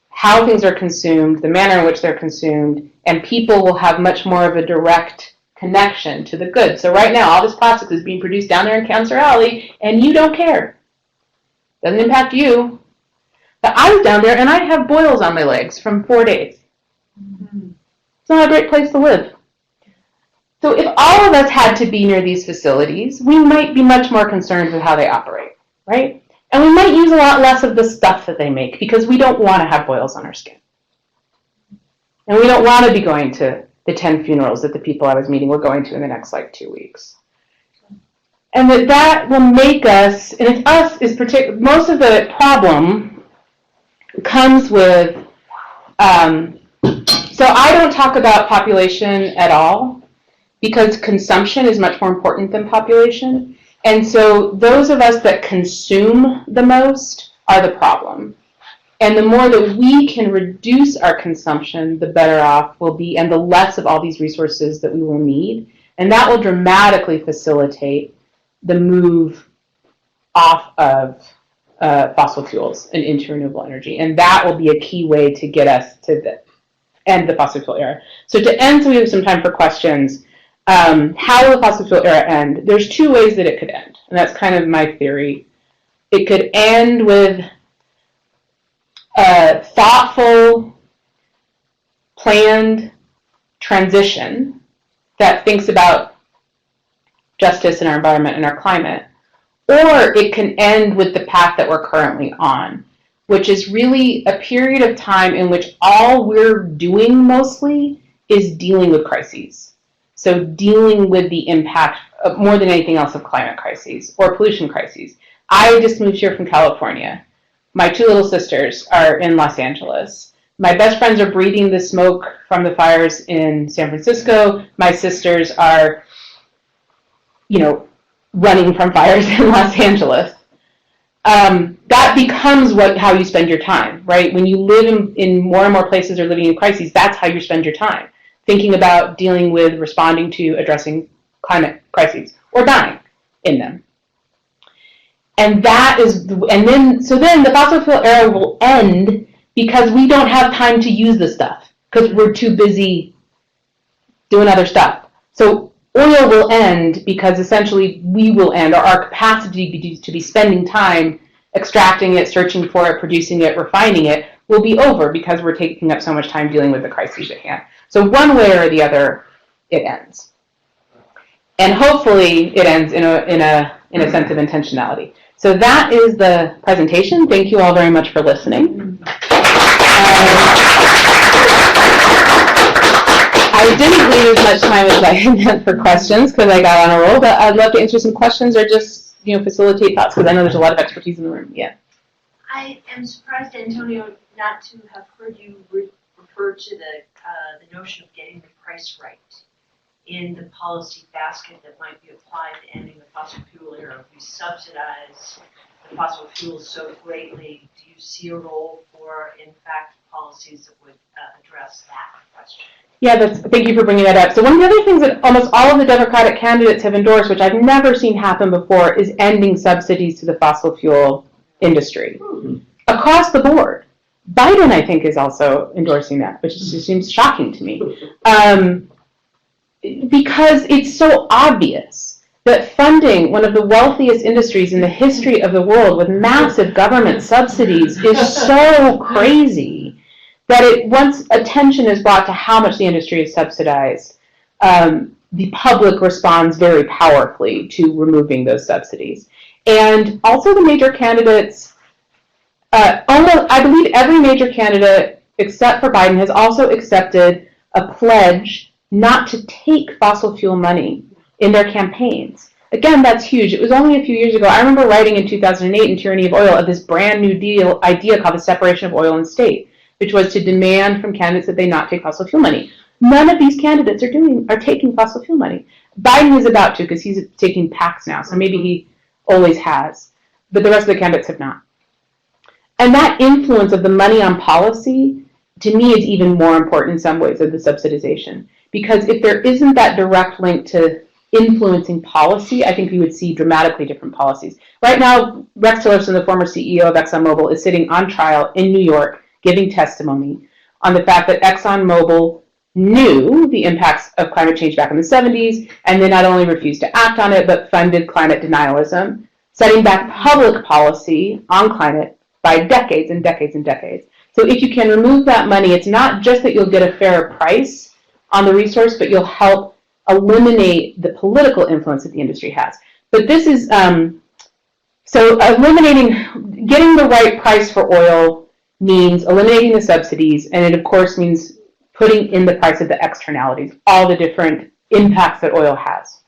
how things are consumed, the manner in which they're consumed, and people will have much more of a direct connection to the goods. So right now, all this plastic is being produced down there in Cancer Alley, and you don't care. Doesn't impact you. But I was down there, and I have boils on my legs from 4 days. It's not a great place to live. So if all of us had to be near these facilities, we might be much more concerned with how they operate, right? And we might use a lot less of the stuff that they make because we don't want to have boils on our skin. And we don't want to be going to the 10 funerals that the people I was meeting were going to in the next 2 weeks. And that will make us, and it's us, is most of the problem comes with, so I don't talk about population at all because consumption is much more important than population. And so those of us that consume the most are the problem. And the more that we can reduce our consumption, the better off we'll be, and the less of all these resources that we will need. And that will dramatically facilitate the move off of fossil fuels and into renewable energy. And that will be a key way to get us to end the fossil fuel era. So to end, so we have some time for questions. How will the fossil fuel era end? There's two ways that it could end, and that's kind of my theory. It could end with a thoughtful, planned transition that thinks about justice in our environment and our climate, or it can end with the path that we're currently on, which is really a period of time in which all we're doing mostly is dealing with crises. So dealing with the impact, more than anything else, of climate crises or pollution crises. I just moved here from California. My two little sisters are in Los Angeles. My best friends are breathing the smoke from the fires in San Francisco. My sisters are, running from fires in Los Angeles. That becomes how you spend your time, right? When you live in more and more places or living in crises, that's how you spend your time. Thinking about dealing with, responding to, addressing climate crises, or dying in them. And then the fossil fuel era will end because we don't have time to use the stuff because we're too busy doing other stuff. So oil will end because essentially we will end, or our capacity to be spending time extracting it, searching for it, producing it, refining it will be over because we're taking up so much time dealing with the crises at hand. So one way or the other, it ends. And hopefully it ends in a sense of intentionality. So that is the presentation. Thank you all very much for listening. I didn't leave as much time as I had for questions because I got on a roll, but I'd love to answer some questions or just facilitate thoughts because I know there's a lot of expertise in the room. Yeah. I am surprised, Antonia, not to have heard you refer to the notion of getting the price right in the policy basket that might be applied to ending the fossil fuel era. If we subsidize the fossil fuels so greatly, do you see a role for, in fact, policies that would address that question? Yeah, thank you for bringing that up. So one of the other things that almost all of the Democratic candidates have endorsed, which I've never seen happen before, is ending subsidies to the fossil fuel industry across the board. Biden, I think, is also endorsing that, which just seems shocking to me. Because it's so obvious that funding one of the wealthiest industries in the history of the world with massive government subsidies is so crazy that once attention is brought to how much the industry is subsidized, the public responds very powerfully to removing those subsidies. And also the major candidates, I believe every major candidate except for Biden has also accepted a pledge not to take fossil fuel money in their campaigns. Again, that's huge. It was only a few years ago. I remember writing in 2008 in Tyranny of Oil of this brand new idea called the separation of oil and state, which was to demand from candidates that they not take fossil fuel money. None of these candidates are taking fossil fuel money. Biden is about to because he's taking PACs now, so maybe he always has. But the rest of the candidates have not. And that influence of the money on policy, to me, is even more important in some ways than the subsidization. Because if there isn't that direct link to influencing policy, I think we would see dramatically different policies. Right now, Rex Tillerson, the former CEO of ExxonMobil, is sitting on trial in New York giving testimony on the fact that ExxonMobil knew the impacts of climate change back in the 70s, and they not only refused to act on it, but funded climate denialism, setting back public policy on climate by decades and decades and decades. So if you can remove that money, it's not just that you'll get a fair price on the resource, but you'll help eliminate the political influence that the industry has. But this is, so getting the right price for oil means eliminating the subsidies, and it of course means putting in the price of the externalities, all the different impacts that oil has.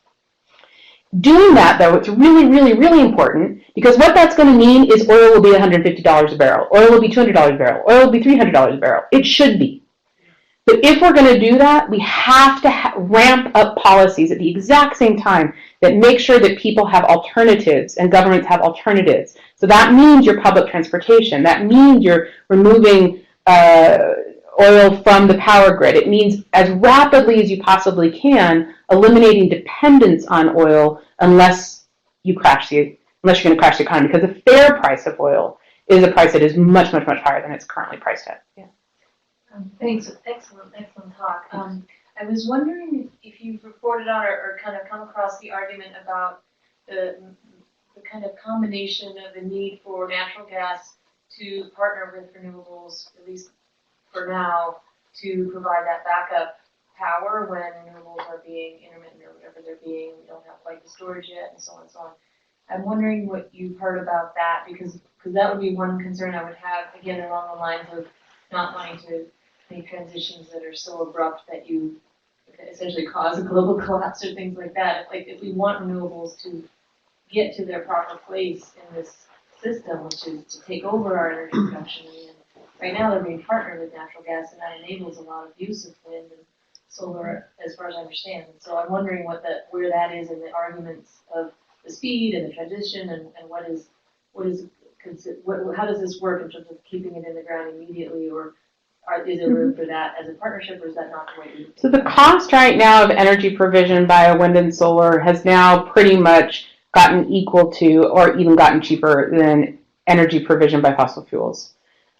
Doing that, though, it's really, really, really important, because what that's going to mean is oil will be $150 a barrel, oil will be $200 a barrel, oil will be $300 a barrel. It should be. But if we're going to do that, we have to ramp up policies at the exact same time that make sure that people have alternatives and governments have alternatives. So that means your public transportation. That means you're removing oil from the power grid. It means as rapidly as you possibly can eliminating dependence on oil unless you're going to crash the economy, because the fair price of oil is a price that is much, much, much higher than it's currently priced at. Yeah. Thanks, excellent talk. I was wondering if you've reported on or kind of come across the argument about the kind of combination of the need for natural gas to partner with renewables, at least for now, to provide that backup power when renewables are being intermittent or whatever they're being, we don't have quite the storage yet, and so on and so on. I'm wondering what you've heard about that, because that would be one concern I would have, again, along the lines of not wanting to make transitions that are so abrupt that you essentially cause a global collapse or things like that. Like, if we want renewables to get to their proper place in this system, which is to take over our energy production, and right now they're being partnered with natural gas, and that enables a lot of use of wind and solar, as far as I understand. And so I'm wondering where that is in the arguments of the speed and the transition, and how does this work in terms of keeping it in the ground immediately, or is there room for that as a partnership, or is that not the way you think? So the cost right now of energy provision via wind and solar has now pretty much gotten equal to, or even gotten cheaper than, energy provision by fossil fuels.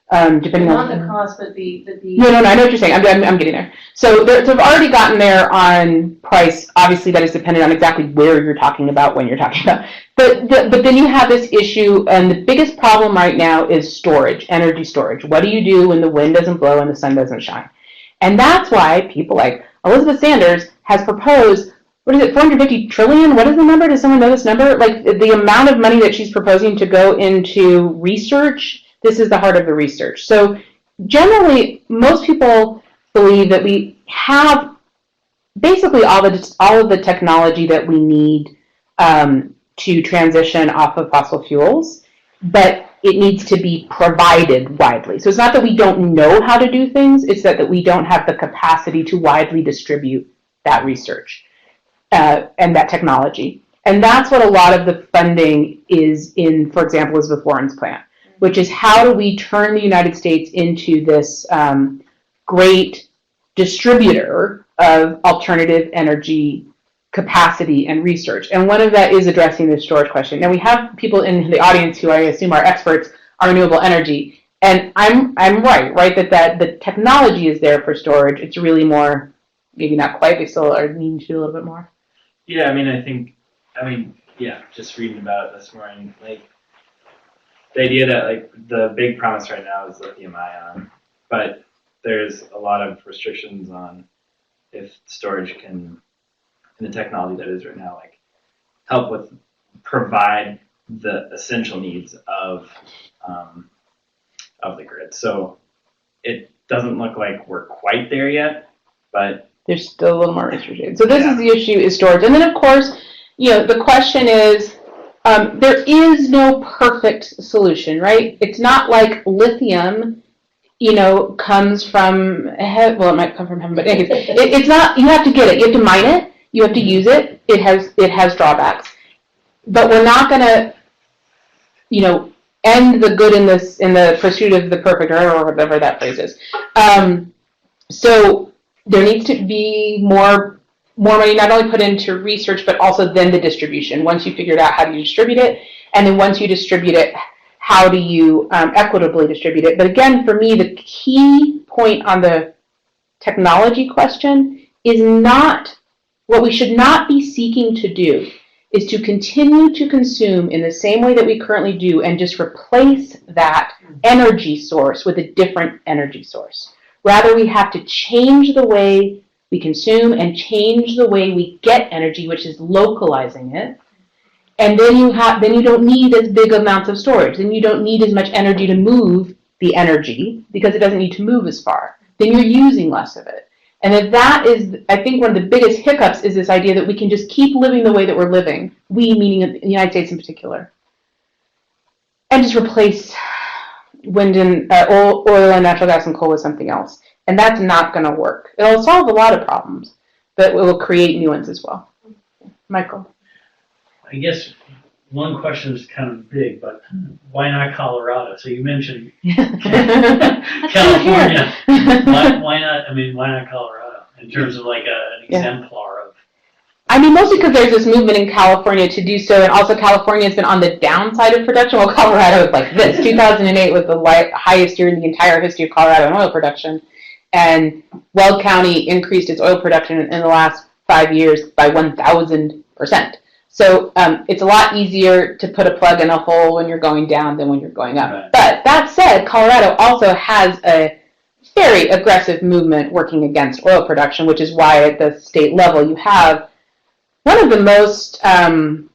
Depending not on the cost, but the. No, I know what you're saying. I'm getting there. So they've already gotten there on price. Obviously, that is dependent on exactly where you're talking about, when you're talking about. But then you have this issue, and the biggest problem right now is storage, energy storage. What do you do when the wind doesn't blow and the sun doesn't shine? And that's why people like Elizabeth Sanders has proposed, what is it, 450 trillion? What is the number? Does someone know this number? Like, the amount of money that she's proposing to go into research, this is the heart of the research. So generally, most people believe that we have basically all of the technology that we need to transition off of fossil fuels, but it needs to be provided widely. So it's not that we don't know how to do things, it's that we don't have the capacity to widely distribute that research and that technology. And that's what a lot of the funding is in, for example, Elizabeth Warren's plan, which is how do we turn the United States into this great distributor of alternative energy capacity and research. And one of that is addressing the storage question. Now, we have people in the audience who I assume are experts on renewable energy. And I'm right that the technology is there for storage. It's really more, maybe not quite, they still are needing to do a little bit more. Yeah, just reading about it this morning, like, the idea that, like, the big promise right now is lithium ion, but there's a lot of restrictions on if storage can, in the technology that is right now, like, help with, provide the essential needs of the grid. So it doesn't look like we're quite there yet, but there's still a little more restrictions. So this is the issue, is storage. And then, of course, the question is, there is no perfect solution, right? It's not like lithium, comes from heaven. Well, it might come from heaven, but it's not. You have to get it. You have to mine it. You have to use it. It has drawbacks. But we're not going to, end the good in the pursuit of the perfect, or whatever that phrase is. So there needs to be more money not only put into research, but also then the distribution. Once you figured out how do you distribute it, and then once you distribute it, how do you equitably distribute it? But again, for me, the key point on the technology question is not, what we should not be seeking to do is to continue to consume in the same way that we currently do and just replace that energy source with a different energy source. Rather, we have to change the way we consume and change the way we get energy, which is localizing it. And then you don't need as big amounts of storage. Then you don't need as much energy to move the energy because it doesn't need to move as far. Then you're using less of it. And that is, I think, one of the biggest hiccups is this idea that we can just keep living the way that we're living, we meaning the United States in particular, and just replace wind and oil and natural gas and coal with something else. And that's not going to work. It'll solve a lot of problems, but it will create new ones as well. Michael? I guess one question is kind of big, but why not Colorado? So you mentioned California. Why not? I mean, why not Colorado in terms of like an exemplar of? I mean, mostly because there's this movement in California to do so, and also California has been on the downside of production, while Colorado is like this. 2008 was the highest year in the entire history of Colorado in oil production, and Weld County increased its oil production in the last 5 years by 1,000%. So it's a lot easier to put a plug in a hole when you're going down than when you're going up. Right. But that said, Colorado also has a very aggressive movement working against oil production, which is why at the state level you have one of the most, SB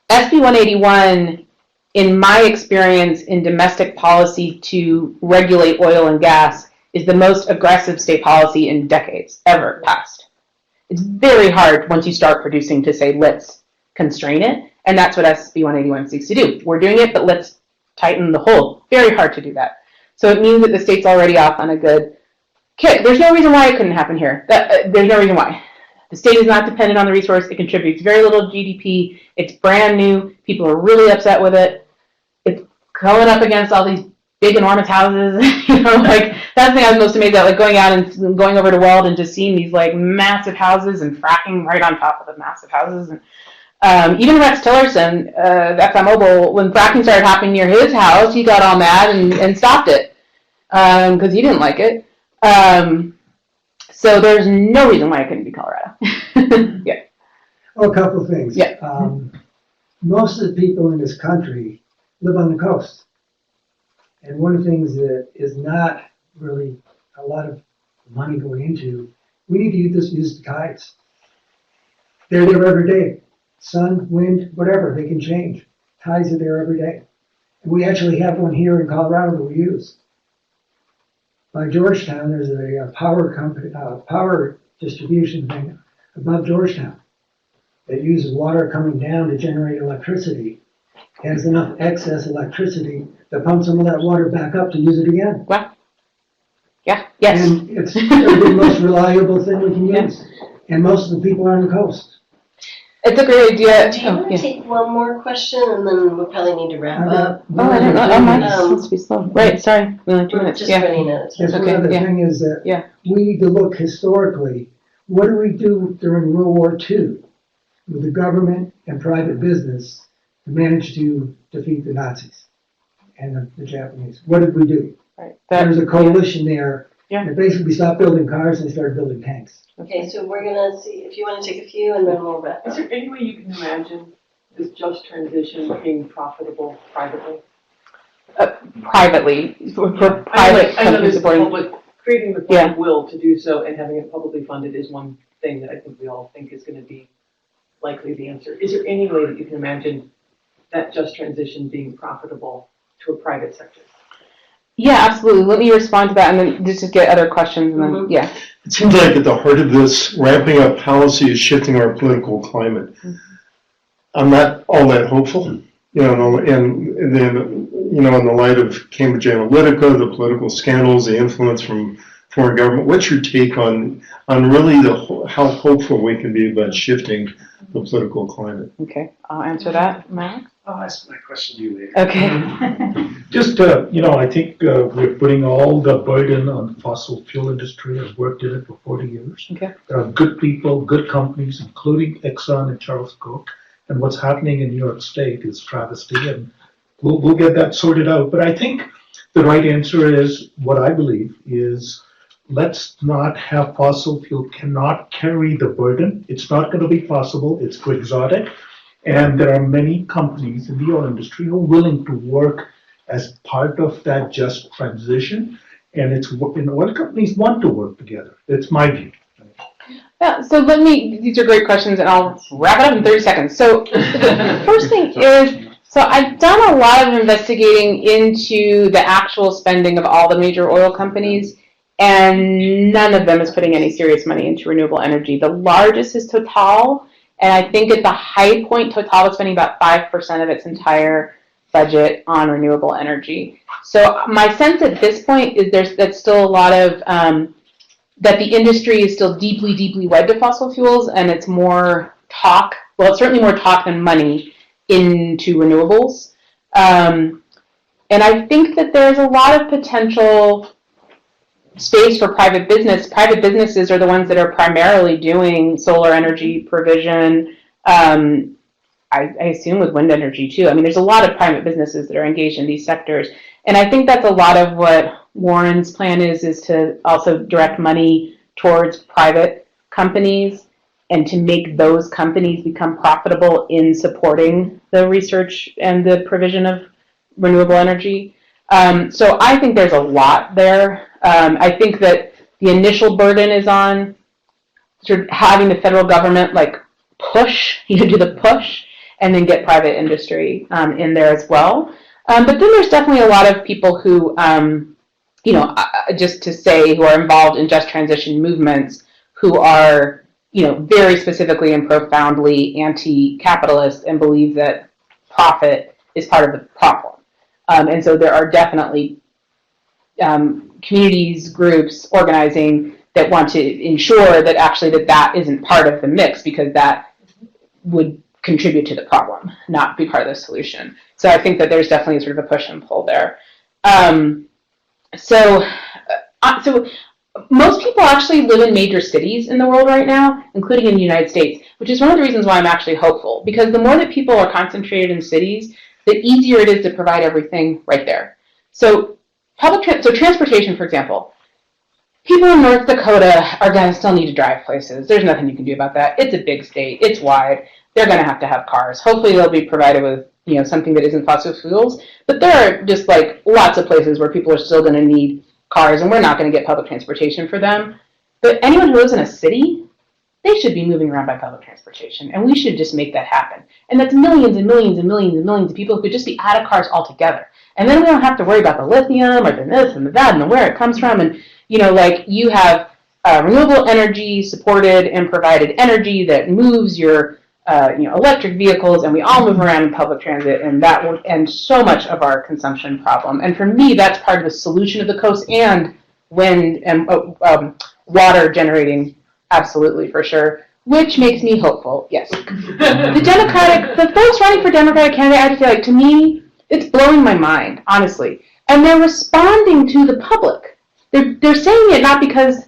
181, in my experience in domestic policy to regulate oil and gas, is the most aggressive state policy in decades ever passed. It's very hard once you start producing to say, let's constrain it, and that's what SB 181 seeks to do. We're doing it, but let's tighten the hole. Very hard to do that. So it means that the state's already off on a good kick. There's no reason why it couldn't happen here. There's no reason why. The state is not dependent on the resource. It contributes very little GDP. It's brand new. People are really upset with it. It's going up against all these big, enormous houses. Like that's the thing I was most amazed at, like going out and going over to Weld and just seeing these like massive houses and fracking right on top of the massive houses. And even Rex Tillerson, ExxonMobil, when fracking started happening near his house, he got all mad and stopped it because he didn't like it. So there's no reason why it couldn't be Colorado. Yeah. Well, a couple of things. Yeah. Most of the people in this country live on the coast. And one of the things that is not really a lot of money going into, we need to use the tides. They're there every day. Sun, wind, whatever, they can change. Tides are there every day. And we actually have one here in Colorado that we use. By Georgetown, there's a power distribution thing above Georgetown that uses water coming down to generate electricity. It has enough excess electricity to pump some of that water back up to use it again. Wow. Yeah. Yes. And it's the most reliable thing we can use. And most of the people are on the coast. It's a great idea. Do you want to take one more question, and then we'll probably need to wrap up? Oh, I don't know. Oh, mine's supposed to be slow. Right, sorry. 2 We're minutes. just Yeah. running out of time. Yes, Okay, one other yeah. thing is that Yeah. we need to look historically, what did we do during World War II with the government and private business to manage to defeat the Nazis and the Japanese? What did we do? Right. There was a coalition there. Yeah. And basically stopped building cars and started building tanks. Okay, so we're gonna see, if you want to take a few, and then we'll wrap Is up. there any way you can imagine this just transition being profitable privately? Privately, for private I know companies there's supporting. public, creating the public will to do so and having it publicly funded is one thing that I think we all think is gonna be likely the answer. Is there any way that you can imagine that just transition being profitable to a private sector? Yeah, absolutely. Let me respond to that and then just get other questions and then, yeah. It seems like at the heart of this, ramping up policy is shifting our political climate. I'm not all that hopeful, and then, in the light of Cambridge Analytica, the political scandals, the influence from foreign government, what's your take on really how hopeful we can be about shifting the political climate? Okay, I'll answer that, Max. I'll ask my question to you later. Okay. Just, I think we're putting all the burden on the fossil fuel industry. I've worked in it for 40 years. Okay. There are good people, good companies, including Exxon and Charles Koch. And what's happening in New York State is travesty, and we'll get that sorted out. But I think the right answer is, what I believe is, let's not have fossil fuel cannot carry the burden. It's not going to be possible. It's too exotic. And there are many companies in the oil industry who are willing to work as part of that just transition. And oil companies want to work together. That's my view. Yeah, so these are great questions and I'll wrap it up in 30 seconds. So the first thing is, so I've done a lot of investigating into the actual spending of all the major oil companies. and none of them is putting any serious money into renewable energy. The largest is Total, and I think at the high point, Total was spending about 5% of its entire budget on renewable energy. So my sense at this point is that's still a lot of, that the industry is still deeply, deeply wed to fossil fuels, and it's more talk, well, it's certainly more talk than money into renewables. And I think that there's a lot of potential space for private business. Private businesses are the ones that are primarily doing solar energy provision, I assume with wind energy too. I mean, there's a lot of private businesses that are engaged in these sectors. And I think that's a lot of what Warren's plan is to also direct money towards private companies and to make those companies become profitable in supporting the research and the provision of renewable energy. So I think there's a lot there. I think that the initial burden is on sort of having the federal government like push, do the push, and then get private industry in there as well. But then there's definitely a lot of people who, just to say, who are involved in just transition movements who are, very specifically and profoundly anti-capitalist and believe that profit is part of the problem. And so there are definitely communities, groups, organizing that want to ensure that actually that isn't part of the mix, because that would contribute to the problem, not be part of the solution. So I think that there's definitely sort of a push and pull there. So most people actually live in major cities in the world right now, including in the United States, which is one of the reasons why I'm actually hopeful, because the more that people are concentrated in cities, the easier it is to provide everything right there. So transportation, for example, people in North Dakota are going to still need to drive places. There's nothing you can do about that. It's a big state. It's wide. They're going to have cars. Hopefully they'll be provided with, something that isn't fossil fuels. But there are just like lots of places where people are still going to need cars, and we're not going to get public transportation for them. But anyone who lives in a city, they should be moving around by public transportation, and we should just make that happen. And that's millions and millions and millions and millions of people who could just be out of cars altogether. And then we don't have to worry about the lithium or the this and the that and where it comes from. And, you have renewable energy supported and provided energy that moves your electric vehicles, and we all move around in public transit, and that will end so much of our consumption problem. And for me, that's part of the solution of the coast, and wind and water generating, absolutely, for sure, which makes me hopeful, yes. The folks running for Democratic candidate, I just feel like, to me, it's blowing my mind, honestly. And they're responding to the public. They're saying it not because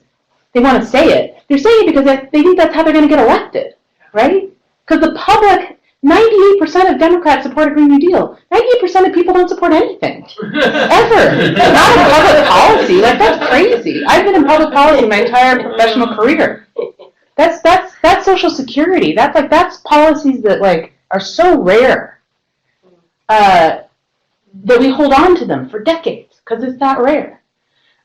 they want to say it. They're saying it because they think that's how they're going to get elected, right? Because the public, 98% of Democrats support a Green New Deal. 98% of people don't support anything, ever. Not in public policy. Like, that's crazy. I've been in public policy my entire professional career. That's Social Security. That's policies that are so rare that we hold on to them for decades because it's that rare.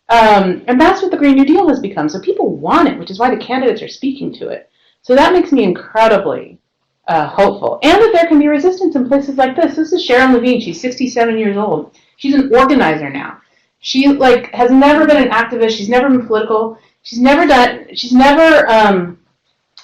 And that's what the Green New Deal has become. So people want it, which is why the candidates are speaking to it. So that makes me incredibly hopeful. And that there can be resistance in places like this. This is Sharon Levine. She's 67 years old. She's an organizer now. She has never been an activist. She's never been political. She's never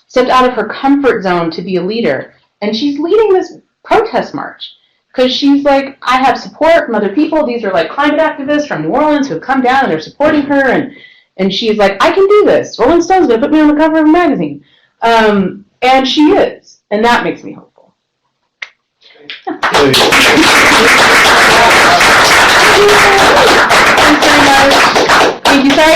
stepped out of her comfort zone to be a leader. And she's leading this protest march. Because she's like, I have support from other people. These are climate activists from New Orleans who have come down and they're supporting her. And she's like, I can do this. Rolling Stone's going to put me on the cover of a magazine. And she is. And that makes me hopeful. Yeah. Thanks very much. Thank you. Sorry.